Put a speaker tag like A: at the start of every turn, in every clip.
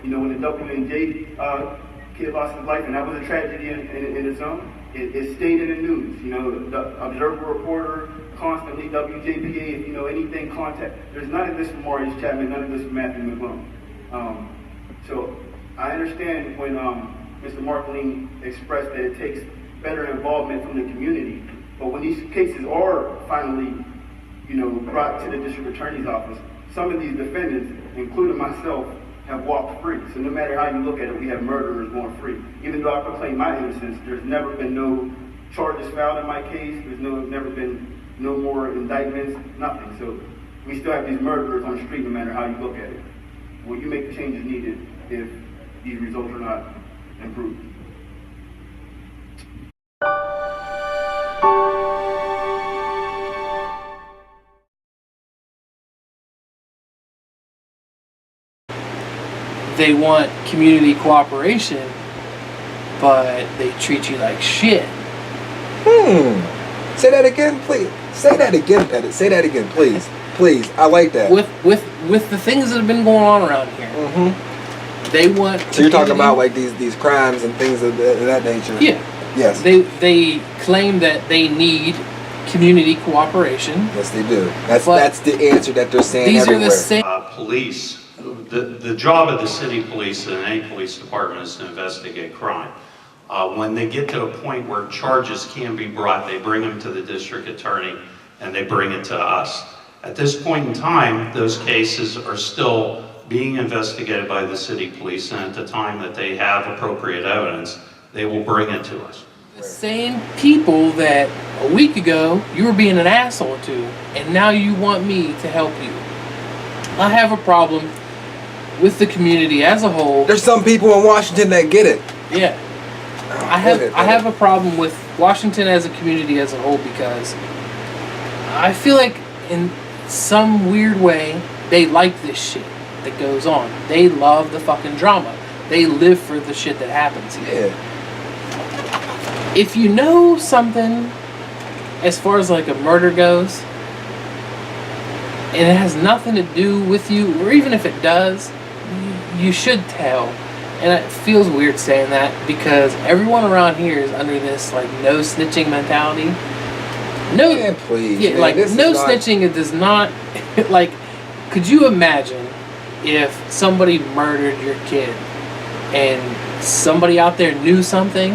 A: You know, when the WNJ kid lost his life, and that was a tragedy in its own, it stayed in the news. You know, the Observer reporter constantly, WJPA, if you know anything, contact. There's none of this for Maurice Chapman, none of this for Matthew McClung. So I understand when Mr. Markeling expressed that it takes better involvement from the community, but when these cases are finally, you know, brought to the district attorney's office, some of these defendants, including myself, have walked free. So no matter how you look at it, we have murderers going free. Even though I proclaim my innocence, there's never been no charges filed in my case. There's never been no more indictments, nothing. So we still have these murderers on the street no matter how you look at it. Will you make the changes needed if these results are not improved?
B: They want community cooperation, but they treat you like shit.
C: Say that again, please. Say that again, Pettit. Say that again, please. Please. I like that.
B: With the things that have been going on around here, they want.
C: So you're talking about like these crimes and things of that nature.
B: Yeah.
C: Yes.
B: They claim that they need community cooperation.
C: Yes, they do. That's the answer that they're saying
B: these
C: everywhere.
B: Are the same.
D: Police. The job of the city police and any police department is to investigate crime. When they get to a point where charges can be brought, they bring them to the district attorney and they bring it to us. At this point in time, those cases are still being investigated by the city police, and at the time that they have appropriate evidence, they will bring it to us.
B: The same people that a week ago you were being an asshole to, and now you want me to help you. I have a problem with the community as a whole.
C: There's some people in Washington that get it.
B: Yeah. I have a problem with Washington as a community as a whole because I feel like in some weird way they like this shit that goes on. They love the fucking drama. They live for the shit that happens here.
C: Yeah.
B: If you know something as far as like a murder goes and it has nothing to do with you, or even if it does, you should tell. And it feels weird saying that because everyone around here is under this like no snitching mentality. No,
C: yeah, please.
B: Yeah,
C: man,
B: like no snitching. It does not like. Could you imagine if somebody murdered your kid and somebody out there knew something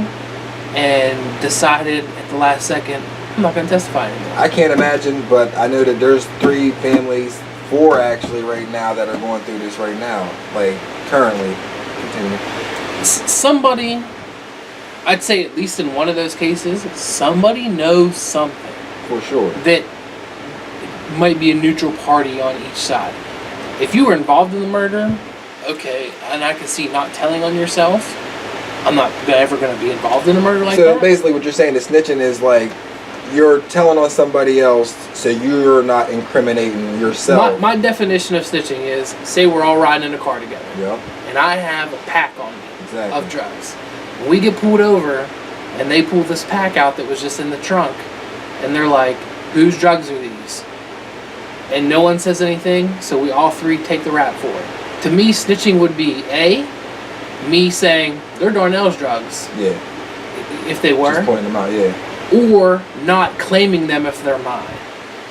B: and decided at the last second, I'm not going to testify anymore?
C: I can't imagine, but I know that there's 3 families, 4 actually right now that are going through this right now, like currently. Continue.
B: Somebody, I'd say at least in one of those cases, somebody knows something.
C: For sure.
B: That might be a neutral party on each side. If you were involved in the murder, okay, and I can see not telling on yourself, I'm not ever going to be involved in a murder like that.
C: So basically what you're saying is snitching is like you're telling on somebody else so you're not incriminating yourself.
B: My definition of snitching is, say we're all riding in a car together.
C: Yep.
B: And I have a pack on me
C: Exactly.
B: of drugs. When we get pulled over and they pull this pack out that was just in the trunk and they're like, whose drugs are these? And no one says anything, so we all 3 take the rap for it. To me, snitching would be A, me saying, they're Darnell's drugs.
C: Yeah.
B: If they were.
C: Just pointing them out, yeah.
B: Or not claiming them if they're mine.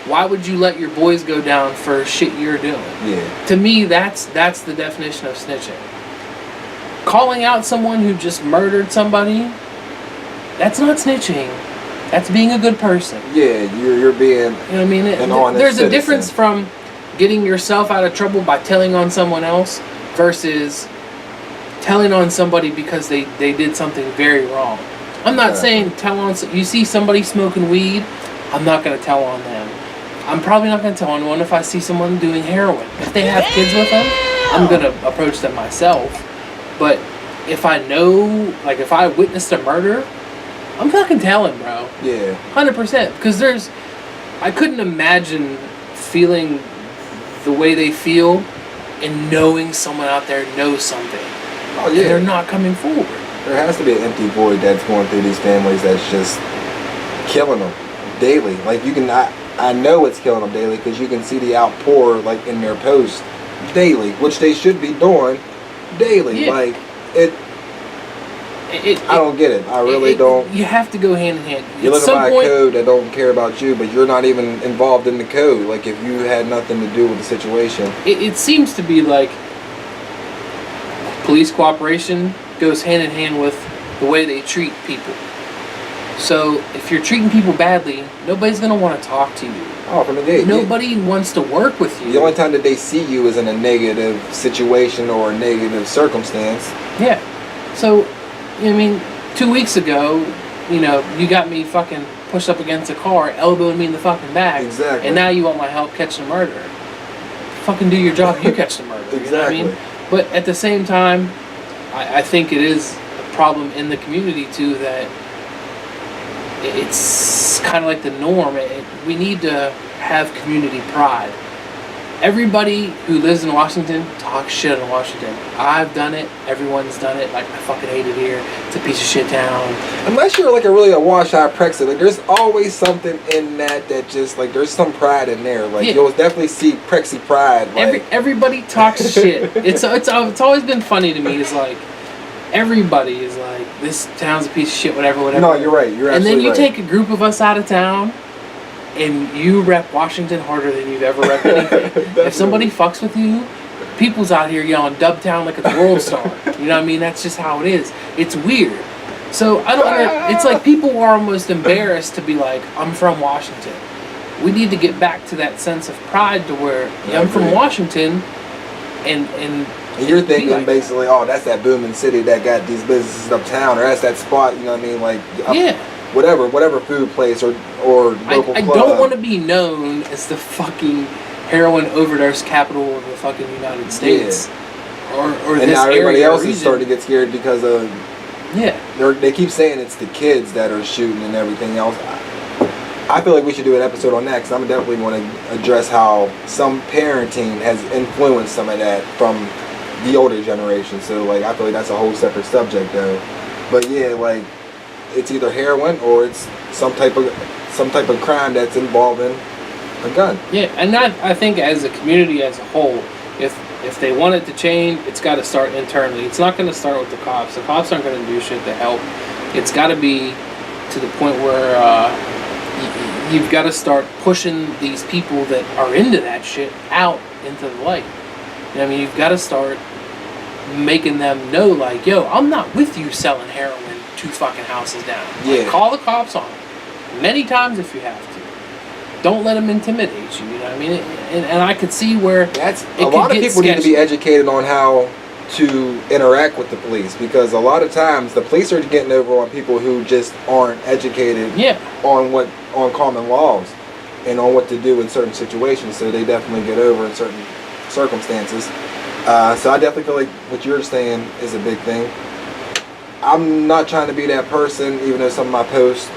B: Why would you let your boys go down for shit you're doing?
C: Yeah.
B: To me, that's the definition of snitching. Calling out someone who just murdered somebody, that's not snitching. That's being a good person.
C: Yeah, you're being,
B: you know what I mean?
C: an honest
B: There's
C: citizen.
B: a difference from getting yourself out of trouble by telling on someone else versus telling on somebody because they did something very wrong. I'm not saying tell on. You see somebody smoking weed, I'm not going to tell on them. I'm probably not going to tell on one if I see someone doing heroin. If they have kids with them, I'm going to approach them myself. But if I know, like if I witnessed a murder, I'm fucking telling, bro.
C: Yeah.
B: 100%. Because I couldn't imagine feeling the way they feel and knowing someone out there knows something.
C: Oh, yeah.
B: And they're not coming forward.
C: There has to be an empty void that's going through these families that's just killing them daily. Like you can, I know it's killing them daily because you can see the outpour like in their posts daily, which they should be doing. daily.
B: Yeah.
C: Like it. I don't get it. I really don't.
B: You have to go hand in hand.
C: You're
B: At
C: living
B: some
C: by
B: point,
C: a code that don't care about you, but you're not even involved in the code. Like if you had nothing to do with the situation.
B: it seems to be like police cooperation goes hand in hand with the way they treat people. So if you're treating people badly, nobody's gonna want to talk to you.
C: Oh, from the gate.
B: Nobody wants to work with you.
C: The only time that they see you is in a negative situation or a negative circumstance.
B: Yeah. So, I mean, 2 weeks ago, you got me fucking pushed up against a car, elbowing me in the fucking back.
C: Exactly.
B: And now you want my help catching a murderer. Fucking do your job, you catch the murderer.
C: Exactly.
B: You know what I mean? But at the same time, I think it is a problem in the community too that it's kind of like the norm. We need to have community pride. Everybody who lives in Washington talks shit in Washington. I've done it. Everyone's done it. Like, I fucking hate it here. It's a piece of shit town.
C: Unless you're like a wash-eyed Prexit, like there's always something in that just like there's some pride in there. Like you'll definitely see Prexy pride. Like
B: Everybody talks shit. It's always been funny to me. It's like everybody is like, this town's a piece of shit. Whatever.
C: No, you're right. You're absolutely right.
B: And then you take a group of us out of town, and you rep Washington harder than you've ever repped anything. If somebody fucks with you, people's out here yelling Dubtown like it's World Star. You know what I mean? That's just how it is. It's weird. So I don't. It's like people are almost embarrassed to be like, I'm from Washington. We need to get back to that sense of pride to where I'm from Washington, and
C: you're thinking
B: like
C: basically, oh, that's that booming city that got these businesses uptown, or that's that spot. You know what I mean? Like whatever food place or local
B: I
C: club.
B: don't want to be known as the fucking heroin overdose capital of the fucking United States.
C: Yeah.
B: Or
C: and
B: this
C: now everybody
B: area
C: else is starting to get scared because of they keep saying it's the kids that are shooting and everything else. I feel like we should do an episode on that because I'm definitely want to address how some parenting has influenced some of that from the older generation. So like I feel like that's a whole separate subject though. But yeah, like it's either heroin or it's some type of crime that's involving a gun.
B: Yeah, and I think as a community as a whole, if they want it to change, it's got to start internally. It's not going to start with the cops. The cops aren't going to do shit to help. It's got to be to the point where you've got to start pushing these people that are into that shit out into the light. You know what I mean? You've got to start making them know, like, yo, I'm not with you selling heroin 2 fucking houses down.
C: Yeah.
B: Like, call the cops on them many times if you have to. Don't let them intimidate you. You know what I mean? And I could see where
C: that's a lot of people need to be educated on how to interact with the police because a lot of times the police are getting over on people who just aren't educated on common laws and on what to do in certain situations. So they definitely get over in certain circumstances. So I definitely feel like what you're saying is a big thing. I'm not trying to be that person, even though some of my posts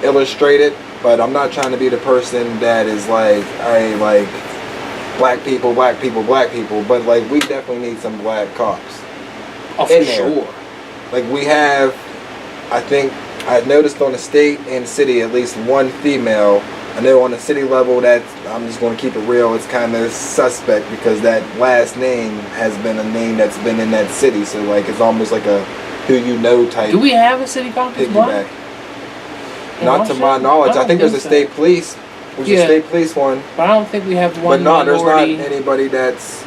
C: illustrate it, but I'm not trying to be the person that is like, hey, like, black people, but like, we definitely need some black cops.
B: Oh, for sure.
C: Like, we have, I think, I noticed on the state and city, at least one female. I know on the city level that, I'm just going to keep it real, it's kind of suspect because that last name has been a name that's been in that city, so like, it's almost like a who you know type.
B: Do we have a city cop that's black?
C: Not to my knowledge. I think there's a state police. There's a state police one.
B: But I don't think we have one.
C: But no, there's not anybody that's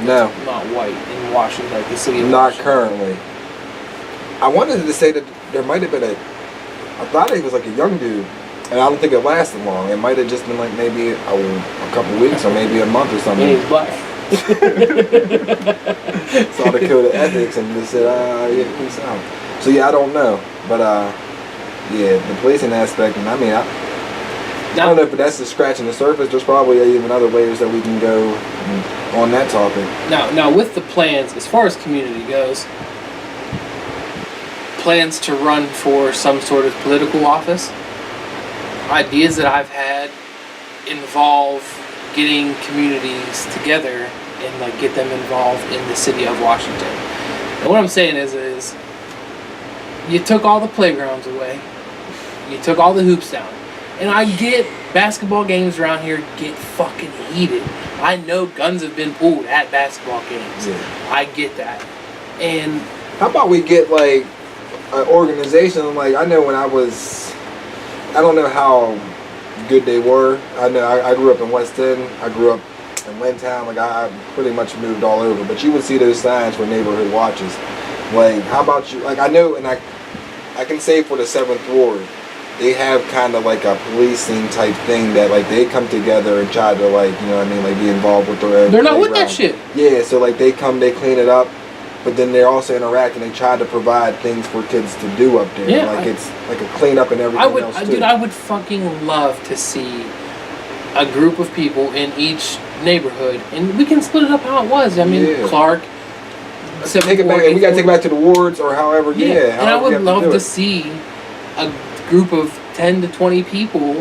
B: not white in Washington, like the city of
C: not
B: Washington.
C: Currently. I wanted to say that there might have been I thought it was like a young dude, and I don't think it lasted long. It might have just been like maybe a couple weeks or maybe a month or something.
B: Yeah, he's black.
C: Saw the code of ethics and just said, yeah, peace out. So yeah, I don't know, but yeah, the policing aspect, and I mean, I don't know if that's just scratching the surface. There's probably even other layers that we can go on that topic.
B: Now with the plans, as far as community goes, plans to run for some sort of political office, ideas that I've had involve getting communities together and like get them involved in the city of Washington. And what I'm saying is you took all the playgrounds away, you took all the hoops down. And I get basketball games around here get fucking heated. I know guns have been pulled at basketball games.
C: Yeah.
B: I get that. And
C: how about we get like an organization? Like I know when I don't know how good they were. I know I grew up in West End. I grew up in Lynn Town. Like I pretty much moved all over. But you would see those signs for neighborhood watches. Like how about you? Like I know, and I can say for the 7th Ward, they have kind of like a policing type thing that like they come together and try to like, you know what I mean, like be involved with their own.
B: They're not with that shit.
C: Yeah, so like they come, they clean it up, but then they also interact and they try to provide things for kids to do up there.
B: Yeah,
C: like it's like a cleanup and everything else too.
B: Dude, I would fucking love to see a group of people in each neighborhood, and we can split it up how it was. I mean, Clark.
C: Take it back. We gotta take it back to the wards or however. Yeah,
B: and I would love to see a group of 10 to 20 people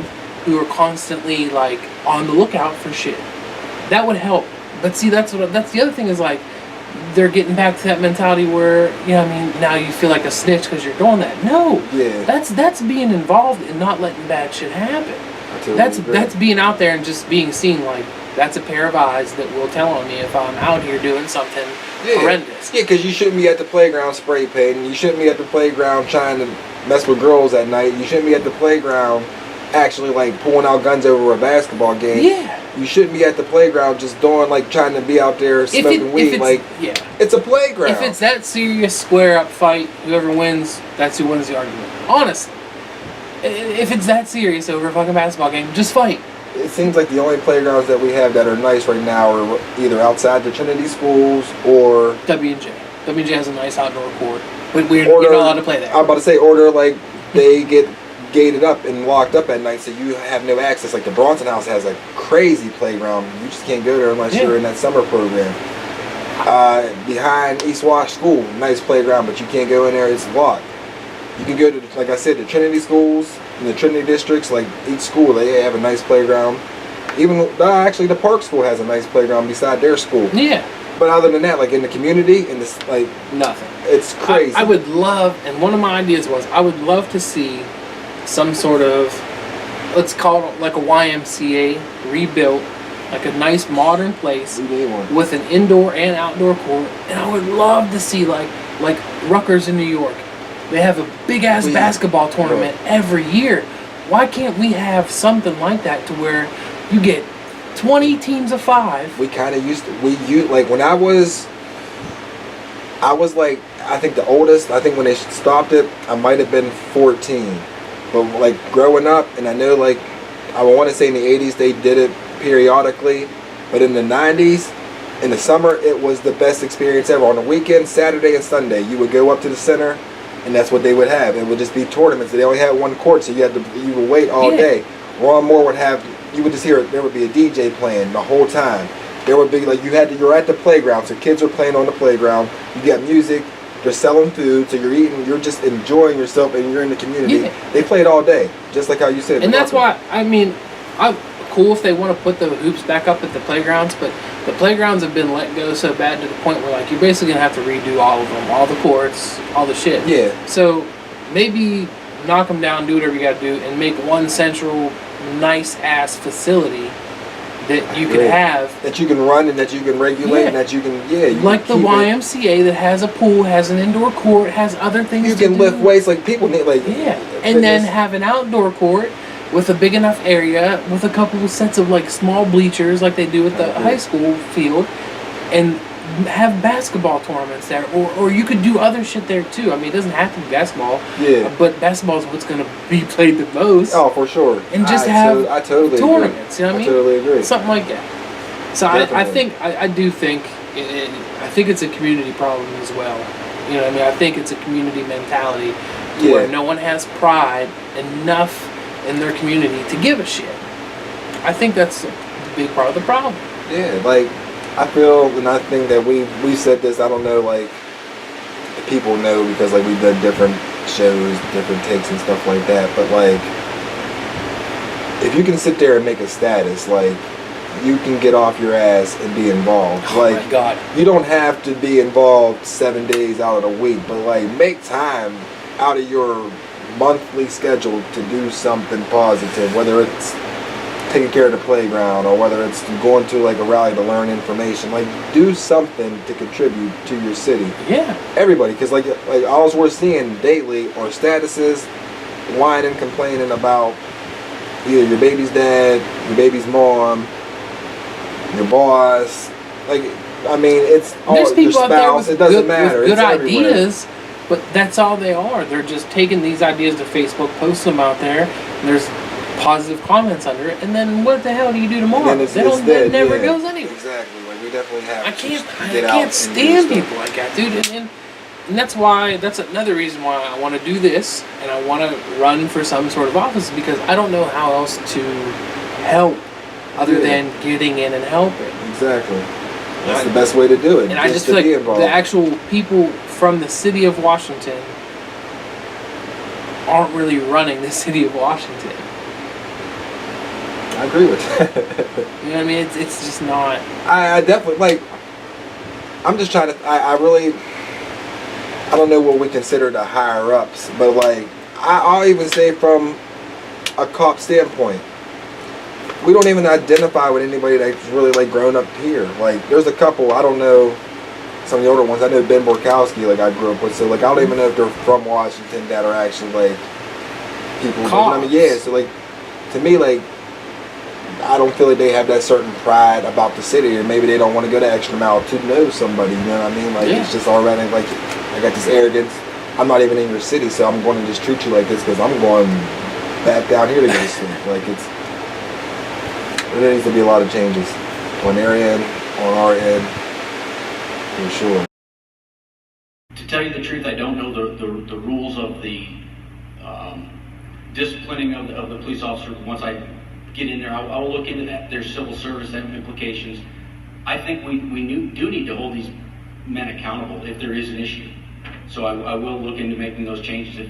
B: who are constantly like on the lookout for shit. That would help. But see, that's the other thing is like they're getting back to that mentality where, you know what I mean, now you feel like a snitch because you're doing that. No.
C: Yeah.
B: That's being involved and not letting bad shit happen. That's being out there and just being seen like that's a pair of eyes that will tell on me if I'm out here doing something horrendous.
C: Yeah, because you shouldn't be at the playground spray painting. You shouldn't be at the playground trying to mess with girls at night. You shouldn't be at the playground actually like pulling out guns over a basketball game.
B: Yeah.
C: You shouldn't be at the playground just doing like trying to be out there smoking weed. Like it's a playground.
B: If it's that serious square up fight, whoever wins, that's who wins the argument. Honestly. If it's that serious over a fucking basketball game, just fight.
C: It seems like the only playgrounds that we have that are nice right now are either outside the Trinity schools or
B: W&J. W&J has a nice outdoor court, but you're not allowed to play there.
C: I'm about to say, order like they get gated up and locked up at night, so you have no access. Like the Bronson House has a crazy playground. You just can't go there unless you're in that summer program. Behind East Wash School, nice playground, but you can't go in there. It's locked. You can go to, like I said, the Trinity schools in the Trinity districts. Like each school, they have a nice playground. Even actually, the Park School has a nice playground beside their school.
B: Yeah.
C: But other than that, like in the community, in this, like
B: nothing.
C: It's crazy.
B: I would love, and one of my ideas was, I would love to see some sort of, let's call it like a YMCA rebuilt, like a nice modern place with an indoor and outdoor court. And I would love to see like Rutgers in New York. They have a big ass basketball tournament every year. Why can't we have something like that to where you get 20 teams of 5?
C: We kind of used to, like when I was like, I think the oldest, I think when they stopped it, I might have been 14. But like growing up, and I know like, I want to say in the 80s they did it periodically, but in the 90s, in the summer, it was the best experience ever. On the weekend, Saturday and Sunday, you would go up to the center, and that's what they would have. It would just be tournaments. They only had one court, so you would wait all day. Ron Moore would have, you would just hear, there would be a DJ playing the whole time. There would be like, you're at the playground, so kids are playing on the playground. You got music, they're selling food, so you're eating, you're just enjoying yourself, and you're in the community. Yeah. They played all day, just like how you said.
B: And that's why, I mean, I'm cool if they want to put the hoops back up at the playgrounds, but the playgrounds have been let go so bad to the point where like you're basically gonna have to redo all of them, all the courts, all the shit.
C: Yeah.
B: So maybe knock them down, do whatever you got to do, and make one central, nice ass facility that you can have,
C: that you can run and that you can regulate and that you can
B: like the YMCA that has a pool, has an indoor court, has other things.
C: You can lift weights like people need, like
B: and then have an outdoor court with a big enough area with a couple of sets of like small bleachers like they do at the high school field, and have basketball tournaments there, or you could do other shit there too. I mean, it doesn't have to be basketball, but basketball is what's going to be played the most.
C: Oh, for sure.
B: And just
C: I totally
B: tournaments.
C: Agree.
B: You know what I mean?
C: Totally agree.
B: Something like that. So I do think I think it's a community problem as well. You know what I mean? I think it's a community mentality where no one has pride enough in their community to give a shit. I think that's a big part of the problem.
C: Yeah, like I feel, and I think that we said this, I don't know, like people know because like we've done different shows, different takes and stuff like that, but like if you can sit there and make a status, like you can get off your ass and be involved. Like,
B: my God.
C: You don't have to be involved 7 days out of the week, but like make time out of your monthly schedule to do something positive, whether it's taking care of the playground or whether it's going to like a rally to learn information. Like, do something to contribute to your city.
B: Yeah.
C: Everybody, because like all we're seeing daily are statuses, whining, complaining about either your baby's dad, your baby's mom, your boss. Like, I mean, it's all
B: There's
C: your
B: people out there
C: spouse.
B: with
C: It doesn't
B: good,
C: matter.
B: with good
C: It's everywhere.
B: ideas, but that's all they are. They're just taking these ideas to Facebook, post them out there, and there's positive comments under it, and then what the hell do you do tomorrow?
C: And then
B: It never goes anywhere.
C: Exactly. Like, we definitely have
B: I
C: to
B: can't
C: get out and
B: stand
C: do stuff.
B: people like that, dude. And that's another reason why I want to do this, and I want to run for some sort of office, because I don't know how else to help other than getting in and helping.
C: Exactly. That's the best way to do it.
B: And I just feel like
C: involved.
B: the actual people from the city of Washington aren't really running the city of Washington.
C: I agree with that.
B: You know what I mean? It's just not.
C: I definitely, like, I'm just trying to, I really, I don't know what we consider the higher ups, but like, I'll even say from a cop standpoint, we don't even identify with anybody that's really like grown up here. Like, there's a couple, I don't know, some of the older ones. I know Ben Borkowski, like I grew up with, so like I don't even know if they're from Washington that are actually like people.
B: Cops.
C: I mean, yeah. So like, to me, like, I don't feel like they have that certain pride about the city, or maybe they don't want to go the extra mile to know somebody. You know what I mean? Like, it's just already like I got this arrogance. I'm not even in your city, so I'm going to just treat you like this because I'm going back down here to go to sleep. Like, there needs to be a lot of changes on their end, on our end, for sure.
E: To tell you the truth, I don't know the rules of the disciplining of the police officer. Once I get in there, I'll look into that. There's civil service implications. I think we do need to hold these men accountable if there is an issue. So I will look into making those changes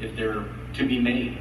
E: if they're to be made.